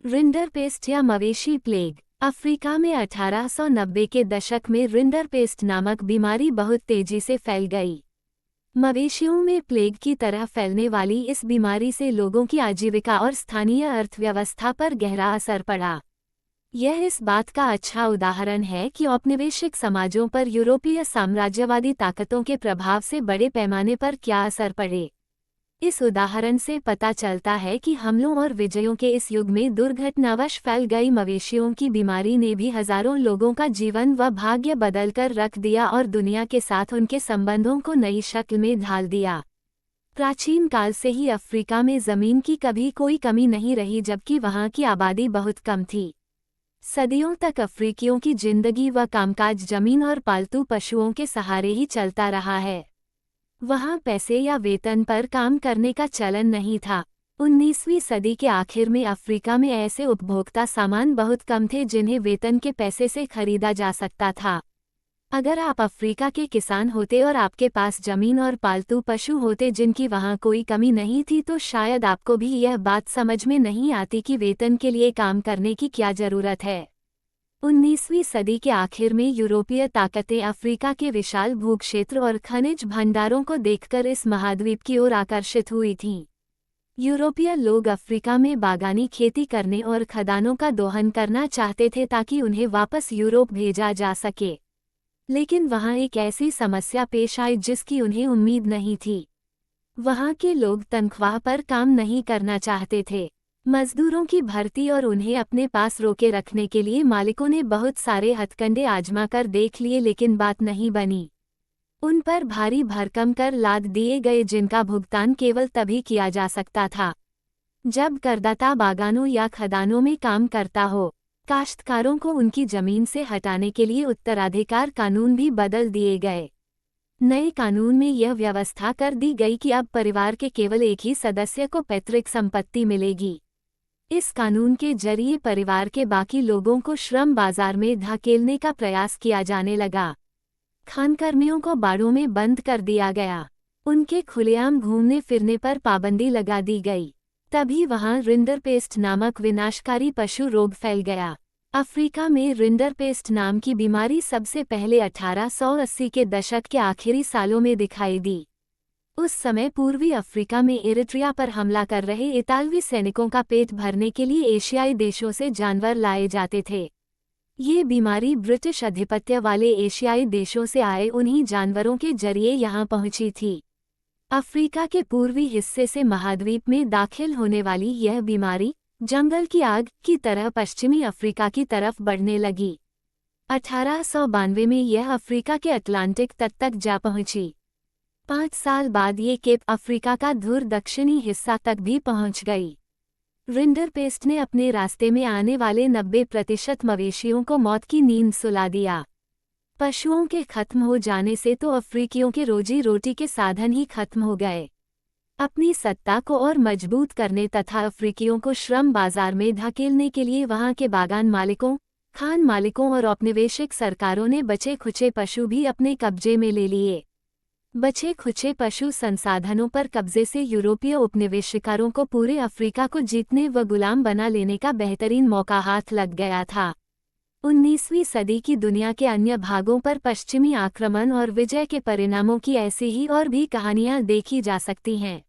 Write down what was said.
Rinderpest या मवेशी plague. Africa में 1890 के दशक में रिंडरपेस्ट नामक बीमारी बहुत तेजी से फैल गई। मवेशियों में प्लेग की तरह फैलने वाली इस बीमारी से लोगों की आजीविका और स्थानीय अर्थव्यवस्था पर गहरा असर पड़ा। यह इस बात का अच्छा उदाहरण है कि औपनिवेशिक समाजों पर यूरोपीय साम्राज्यवादी ताकतों के प्रभाव से बड़े पैमाने पर क्या असर पड़े। इस उदाहरण से पता चलता है कि हमलों और विजयों के इस युग में दुर्घटनावश फैल गई मवेशियों की बीमारी ने भी हजारों लोगों का जीवन व भाग्य बदलकर रख दिया और दुनिया के साथ उनके संबंधों को नई शक्ल में ढाल दिया। प्राचीन काल से ही अफ्रीका में जमीन की कभी कोई कमी नहीं रही, जबकि वहां की आबादी बहुत कम थी। सदियों तक अफ्रीकियों की जिंदगी व कामकाज जमीन और पालतू पशुओं के सहारे ही चलता रहा है। वहां पैसे या वेतन पर काम करने का चलन नहीं था। 19वीं सदी के आखिर में अफ्रीका में ऐसे उपभोक्ता सामान बहुत कम थे जिन्हें वेतन के पैसे से खरीदा जा सकता था। अगर आप अफ्रीका के किसान होते और आपके पास जमीन और पालतू पशु होते जिनकी वहां कोई कमी नहीं थी, तो शायद आपको भी यह बात समझ में नहीं आती कि वेतन के लिए काम करने की क्या जरूरत है। 19वीं सदी के आखिर में यूरोपीय ताकतें अफ्रीका के विशाल भूक्षेत्र और खनिज भंडारों को देखकर इस महाद्वीप की ओर आकर्षित हुई थीं। यूरोपीय लोग अफ्रीका में बागानी खेती करने और खदानों का दोहन करना चाहते थे ताकि उन्हें वापस यूरोप भेजा जा सके। लेकिन वहां एक ऐसी समस्या पेश आई जिसकी उन्हें उम्मीद नहीं थी। वहां के लोग तनख्वाह पर काम नहीं करना चाहते थे। मजदूरों की भर्ती और उन्हें अपने पास रोके रखने के लिए मालिकों ने बहुत सारे हथकंडे आजमा कर देख लिए, लेकिन बात नहीं बनी। उन पर भारी भरकम कर लाद दिए गए जिनका भुगतान केवल तभी किया जा सकता था जब करदाता बागानों या खदानों में काम करता हो। काश्तकारों को उनकी जमीन से हटाने के लिए उत्तराधिकार कानून भी बदल दिए गए। नए कानून में यह व्यवस्था कर दी गई कि अब परिवार के केवल एक ही सदस्य को पैतृक संपत्ति मिलेगी। इस कानून के जरिए परिवार के बाकी लोगों को श्रम बाजार में धकेलने का प्रयास किया जाने लगा। खानकर्मियों को बाड़ों में बंद कर दिया गया। उनके खुलेआम घूमने फिरने पर पाबंदी लगा दी गई। तभी वहां रिंडरपेस्ट नामक विनाशकारी पशु रोग फैल गया। अफ्रीका में रिंडरपेस्ट नाम की बीमारी सबसे पहले 1880 के दशक के आखिरी सालों में दिखाई दी। उस समय पूर्वी अफ्रीका में इरिट्रिया पर हमला कर रहे इतालवी सैनिकों का पेट भरने के लिए एशियाई देशों से जानवर लाए जाते थे। ये बीमारी ब्रिटिश आधिपत्य वाले एशियाई देशों से आए उन्हीं जानवरों के जरिए यहाँ पहुंची थी। अफ्रीका के पूर्वी हिस्से से महाद्वीप में दाखिल होने वाली यह बीमारी जंगल की आग की तरह पश्चिमी अफ्रीका की तरफ बढ़ने लगी। 1892 में यह अफ्रीका के अटलांटिक तट तक जा पहुंची। 5 साल बाद ये केप अफ्रीका का धुर दक्षिणी हिस्सा तक भी पहुंच गई। रिंडरपेस्ट ने अपने रास्ते में आने वाले 90% मवेशियों को मौत की नींद सुला दिया। पशुओं के खत्म हो जाने से तो अफ्रीकियों के रोजी रोटी के साधन ही खत्म हो गए। अपनी सत्ता को और मजबूत करने तथा अफ्रीकियों को श्रम बाजार में धकेलने के लिए वहां के बागान मालिकों, खान मालिकों और औपनिवेशिक सरकारों ने बचे खुचे पशु भी अपने कब्जे में ले लिए। बचे खुचे पशु संसाधनों पर कब्जे से यूरोपीय उपनिवेशकारों को पूरे अफ्रीका को जीतने व गुलाम बना लेने का बेहतरीन मौका हाथ लग गया था। 19वीं सदी की दुनिया के अन्य भागों पर पश्चिमी आक्रमण और विजय के परिणामों की ऐसी ही और भी कहानियां देखी जा सकती हैं।